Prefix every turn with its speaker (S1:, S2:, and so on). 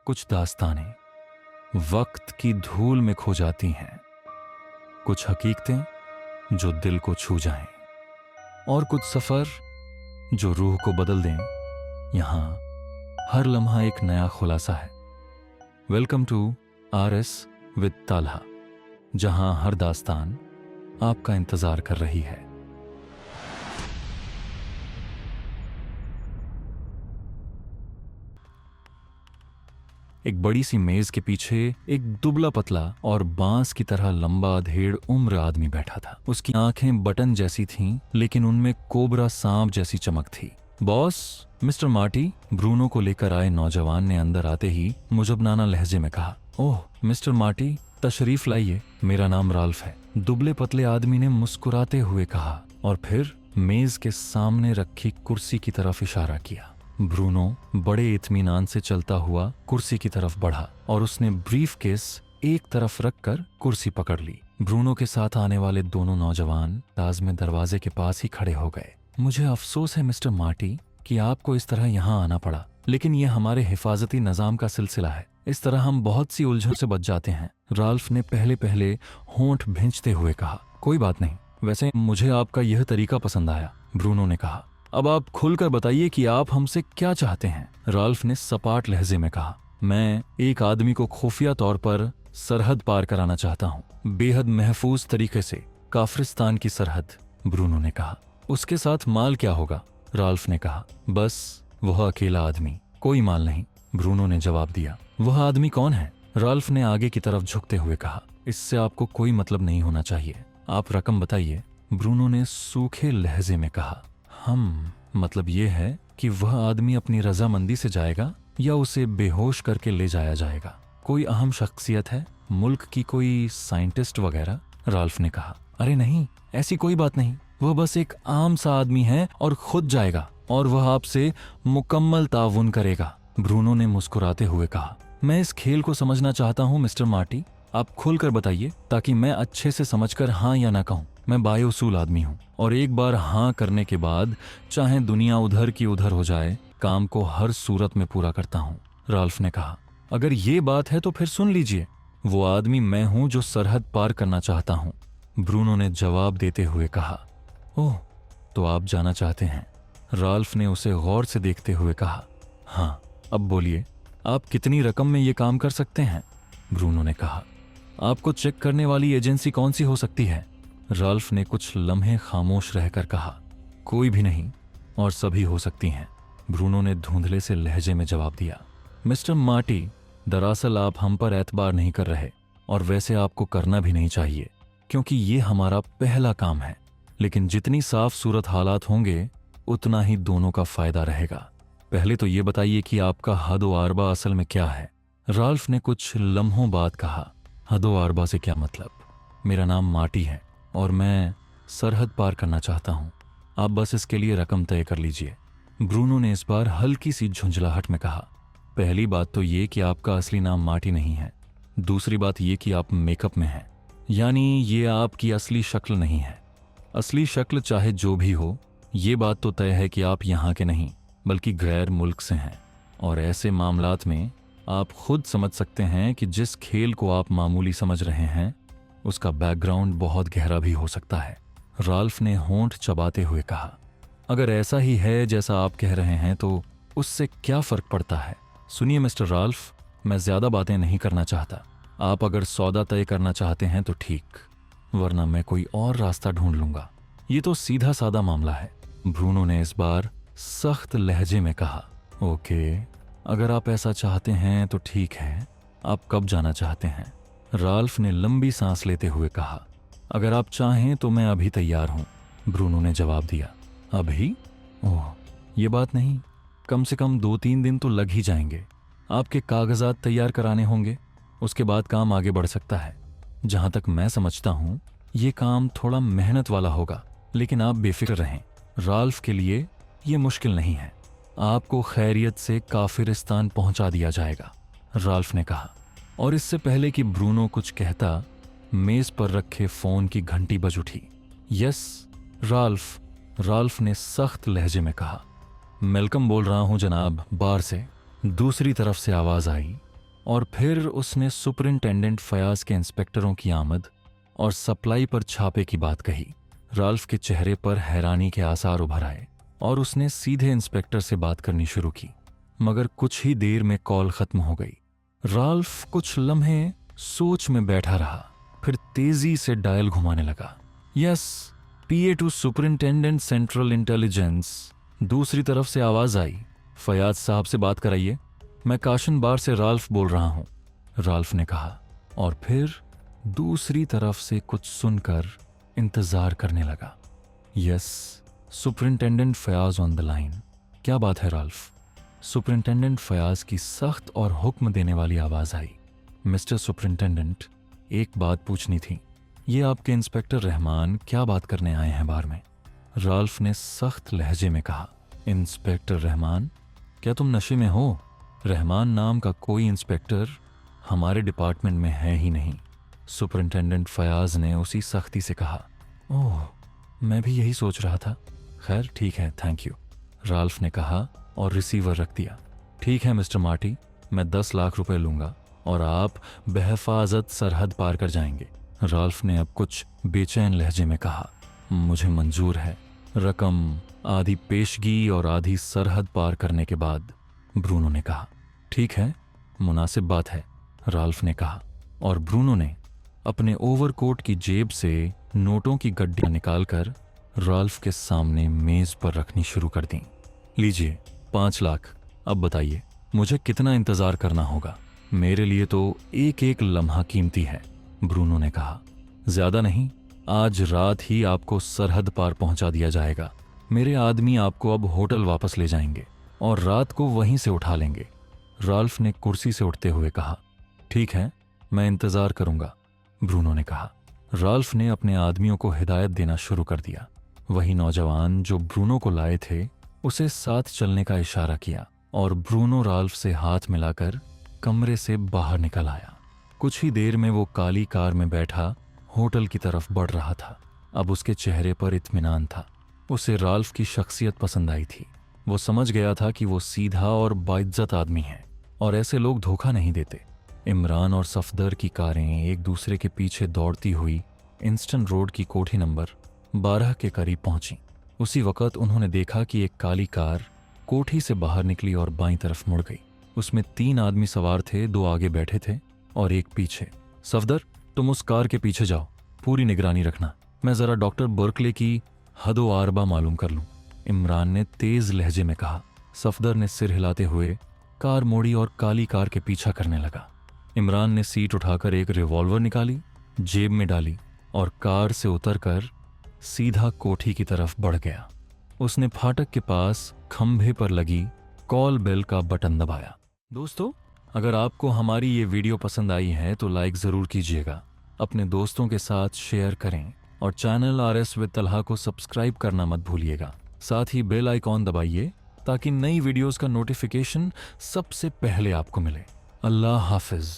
S1: कुछ दास्तानें वक्त की धूल में खो जाती हैं, कुछ हकीकतें जो दिल को छू जाएं, और कुछ सफर जो रूह को बदल दें। यहां हर लम्हा एक नया खुलासा है। Welcome to RS with Talha, जहां हर दास्तान आपका इंतजार कर रही है। एक बड़ी सी मेज के पीछे एक दुबला पतला और बांस की तरह लंबा अधेड़ उम्र आदमी बैठा था। उसकी आंखें बटन जैसी थीं, लेकिन उनमें कोबरा सांप जैसी चमक थी। बॉस, मिस्टर मार्टी, ब्रूनो को लेकर आए नौजवान ने अंदर आते ही मुजबनाना लहजे में कहा। ओह मिस्टर मार्टी, तशरीफ लाइए, मेरा नाम राल्फ है। दुबले पतले आदमी ने मुस्कुराते हुए कहा और फिर मेज के सामने रखी कुर्सी की तरफ इशारा किया। ब्रूनो बड़े इत्मीनान से चलता हुआ कुर्सी की तरफ बढ़ा और उसने ब्रीफ केस एक तरफ रखकर कुर्सी पकड़ ली। ब्रूनो के साथ आने वाले दोनों नौजवान ताज में दरवाजे के पास ही खड़े हो गए। मुझे अफसोस है मिस्टर मार्टी कि आपको इस तरह यहाँ आना पड़ा, लेकिन यह हमारे हिफाजती निजाम का सिलसिला है। इस तरह हम बहुत सी उलझन से बच जाते हैं। राल्फ ने पहले पहले होंठ भींचते हुए कहा। कोई बात नहीं, वैसे मुझे आपका यह तरीका पसंद आया, ब्रूनो ने कहा। अब आप खुलकर बताइए कि आप हमसे क्या चाहते हैं, राल्फ ने सपाट लहजे में कहा। मैं एक आदमी को खुफिया तौर पर सरहद पार कराना चाहता हूँ, बेहद महफूज तरीके से, काफिरिस्तान की सरहद, ब्रूनो ने कहा। उसके साथ माल क्या होगा, राल्फ ने कहा। बस वह अकेला आदमी, कोई माल नहीं, ब्रूनो ने जवाब दिया। वह आदमी कौन है, राल्फ ने आगे की तरफ झुकते हुए कहा। इससे आपको कोई मतलब नहीं होना चाहिए, आप रकम बताइए, ब्रूनो ने सूखे लहजे में कहा। मतलब ये है कि वह आदमी अपनी रजामंदी से जाएगा या उसे बेहोश करके ले जाया जाएगा। कोई अहम शख्सियत है, मुल्क की कोई साइंटिस्ट वगैरह, राल्फ ने कहा। अरे नहीं, ऐसी कोई बात नहीं, वह बस एक आम सा आदमी है और खुद जाएगा और वह आपसे मुकम्मल ताउन करेगा, ब्रूनो ने मुस्कुराते हुए कहा। मैं इस खेल को समझना चाहता हूँ मिस्टर मार्टी, आप खुलकर बताइए ताकि मैं अच्छे से समझकर हाँ या ना कहूँ। मैं बाउसूल आदमी हूँ और एक बार हाँ करने के बाद चाहे दुनिया उधर की उधर हो जाए, काम को हर सूरत में पूरा करता हूँ, राल्फ ने कहा। अगर ये बात है तो फिर सुन लीजिए, वो आदमी मैं हूँ जो सरहद पार करना चाहता हूँ, ब्रूनो ने जवाब देते हुए कहा। ओह, तो आप जाना चाहते हैं, राल्फ ने उसे गौर से देखते हुए कहा। हाँ, अब बोलिए, आप कितनी रकम में ये काम कर सकते हैं, ब्रूनो ने कहा। आपको चेक करने वाली एजेंसी कौन सी हो सकती है, राल्फ ने कुछ लम्हे खामोश रहकर कहा। कोई भी नहीं और सभी हो सकती हैं, ब्रूनो ने धुंधले से लहजे में जवाब दिया। मिस्टर मार्टी, दरअसल आप हम पर एतबार नहीं कर रहे और वैसे आपको करना भी नहीं चाहिए, क्योंकि ये हमारा पहला काम है, लेकिन जितनी साफ सूरत हालात होंगे उतना ही दोनों का फायदा रहेगा। पहले तो ये बताइए कि आपका हदो आरबा असल में क्या है, राल्फ ने कुछ लम्हों बाद कहा। हदो आरबा से क्या मतलब, मेरा नाम मार्टी है और मैं सरहद पार करना चाहता हूँ, आप बस इसके लिए रकम तय कर लीजिए, ब्रूनो ने इस बार हल्की सी झुंझलाहट में कहा। पहली बात तो ये कि आपका असली नाम मार्टी नहीं है, दूसरी बात ये कि आप मेकअप में हैं, यानी ये आपकी असली शक्ल नहीं है। असली शक्ल चाहे जो भी हो, ये बात तो तय है कि आप यहाँ के नहीं बल्कि गैर मुल्क से हैं, और ऐसे मामलात में आप खुद समझ सकते हैं कि जिस खेल को आप मामूली समझ रहे हैं उसका बैकग्राउंड बहुत गहरा भी हो सकता है, राल्फ ने होंठ चबाते हुए कहा। अगर ऐसा ही है जैसा आप कह रहे हैं तो उससे क्या फर्क पड़ता है। सुनिए मिस्टर राल्फ, मैं ज्यादा बातें नहीं करना चाहता, आप अगर सौदा तय करना चाहते हैं तो ठीक, वरना मैं कोई और रास्ता ढूंढ लूंगा। ये तो सीधा सादा मामला है, ब्रूनो ने इस बार सख्त लहजे में कहा। ओके, अगर आप ऐसा चाहते हैं तो ठीक है, आप कब जाना चाहते हैं, राल्फ ने लंबी सांस लेते हुए कहा। अगर आप चाहें तो मैं अभी तैयार हूं, ब्रूनो ने जवाब दिया। अभी? ओह, ये बात नहीं, कम से कम 2-3 दिन तो लग ही जाएंगे। आपके कागजात तैयार कराने होंगे, उसके बाद काम आगे बढ़ सकता है। जहां तक मैं समझता हूं ये काम थोड़ा मेहनत वाला होगा, लेकिन आप बेफिक्र रहें, राल्फ के लिए ये मुश्किल नहीं है, आपको खैरियत से काफिरिस्तान पहुंचा दिया जाएगा, राल्फ ने कहा। और इससे पहले कि ब्रूनो कुछ कहता, मेज पर रखे फोन की घंटी बज उठी। यस राल्फ, राल्फ ने सख्त लहजे में कहा। मेलकम बोल रहा हूं जनाब, बार से, दूसरी तरफ से आवाज आई। और फिर उसने सुपरिंटेंडेंट फयाज के इंस्पेक्टरों की आमद और सप्लाई पर छापे की बात कही। राल्फ के चेहरे पर हैरानी के आसार उभर आए और उसने सीधे इंस्पेक्टर से बात करनी शुरू की, मगर कुछ ही देर में कॉल खत्म हो गई। राल्फ कुछ लम्हे सोच में बैठा रहा, फिर तेजी से डायल घुमाने लगा। Yes, PA to superintendent central intelligence. दूसरी तरफ से आवाज आई, फयाज साहब से बात कराइए, मैं काशन बार से राल्फ बोल रहा हूं, राल्फ ने कहा, और फिर दूसरी तरफ से कुछ सुनकर इंतजार करने लगा। Yes, superintendent Fayaz on the line. क्या बात है राल्फ? सुपरिंटेंडेंट फयाज की सख्त और हुक्म देने वाली आवाज आई। मिस्टर सुपरिंटेंडेंट, एक बात पूछनी थी। ये आपके इंस्पेक्टर रहमान क्या बात करने आए हैं बार में? राल्फ ने सख्त लहजे में कहा। इंस्पेक्टर रहमान? क्या तुम नशे में हो? रहमान नाम का कोई इंस्पेक्टर हमारे डिपार्टमेंट में है ही नहीं, सुपरिंटेंडेंट फयाज ने उसी सख्ती से कहा। ओह, मैं भी यही सोच रहा था। खैर ठीक है, थैंक यू, राल्फ ने कहा और रिसीवर रख दिया। ठीक है मिस्टर मार्टी, मैं 10 लाख रुपए लूंगा और आप बेहफाजत सरहद पार कर जाएंगे, राल्फ ने अब कुछ बेचैन लहजे में कहा। मुझे मंजूर है, रकम आधी पेशगी और आधी सरहद पार करने के बाद, ब्रूनो ने कहा। ठीक है, मुनासिब बात है, राल्फ ने कहा, और ब्रूनो ने अपने ओवरकोट की जेब से नोटों की गड्डियां निकालकर राल्फ के सामने मेज पर रखनी शुरू कर दी। लीजिए 5 लाख, अब बताइए मुझे कितना इंतजार करना होगा? मेरे लिए तो एक एक लम्हा कीमती है, ब्रूनो ने कहा। ज्यादा नहीं, आज रात ही आपको सरहद पार पहुंचा दिया जाएगा। मेरे आदमी आपको अब होटल वापस ले जाएंगे और रात को वहीं से उठा लेंगे, राल्फ ने कुर्सी से उठते हुए कहा। ठीक है, मैं इंतजार करूंगा, ब्रूनो ने कहा। राल्फ ने अपने आदमियों को हिदायत देना शुरू कर दिया। वही नौजवान जो ब्रूनो को लाए थे उसे साथ चलने का इशारा किया और ब्रूनो राल्फ से हाथ मिलाकर कमरे से बाहर निकल आया। कुछ ही देर में वो काली कार में बैठा होटल की तरफ बढ़ रहा था। अब उसके चेहरे पर इत्मीनान था। उसे राल्फ की शख्सियत पसंद आई थी। वो समझ गया था कि वो सीधा और बाइज्जत आदमी है और ऐसे लोग धोखा नहीं देते। इमरान और सफदर की कारें एक दूसरे के पीछे दौड़ती हुई इंस्टन रोड की कोठी नंबर 12 के करीब पहुंची। उसी वक्त उन्होंने देखा कि एक काली कार कोठी से बाहर निकली और बाईं तरफ मुड़ गई। उसमें 3 आदमी सवार थे, 2 आगे बैठे थे और एक पीछे। सफदर, तुम उस कार के पीछे जाओ, पूरी निगरानी रखना, मैं जरा डॉक्टर बर्कले की हदो आरबा मालूम कर लूं, इमरान ने तेज लहजे में कहा। सफदर ने सिर हिलाते हुए कार मोड़ी और काली कार के पीछा करने लगा। इमरान ने सीट उठाकर एक रिवॉल्वर निकाली, जेब में डाली और कार से उतरकर सीधा कोठी की तरफ बढ़ गया। उसने फाटक के पास खंभे पर लगी कॉल बेल का बटन दबाया। दोस्तों, अगर आपको हमारी ये वीडियो पसंद आई है तो लाइक जरूर कीजिएगा, अपने दोस्तों के साथ शेयर करें और चैनल RS विद तलहा को सब्सक्राइब करना मत भूलिएगा। साथ ही बेल आइकॉन दबाइए ताकि नई वीडियोस का नोटिफिकेशन सबसे पहले आपको मिले। अल्लाह हाफिज।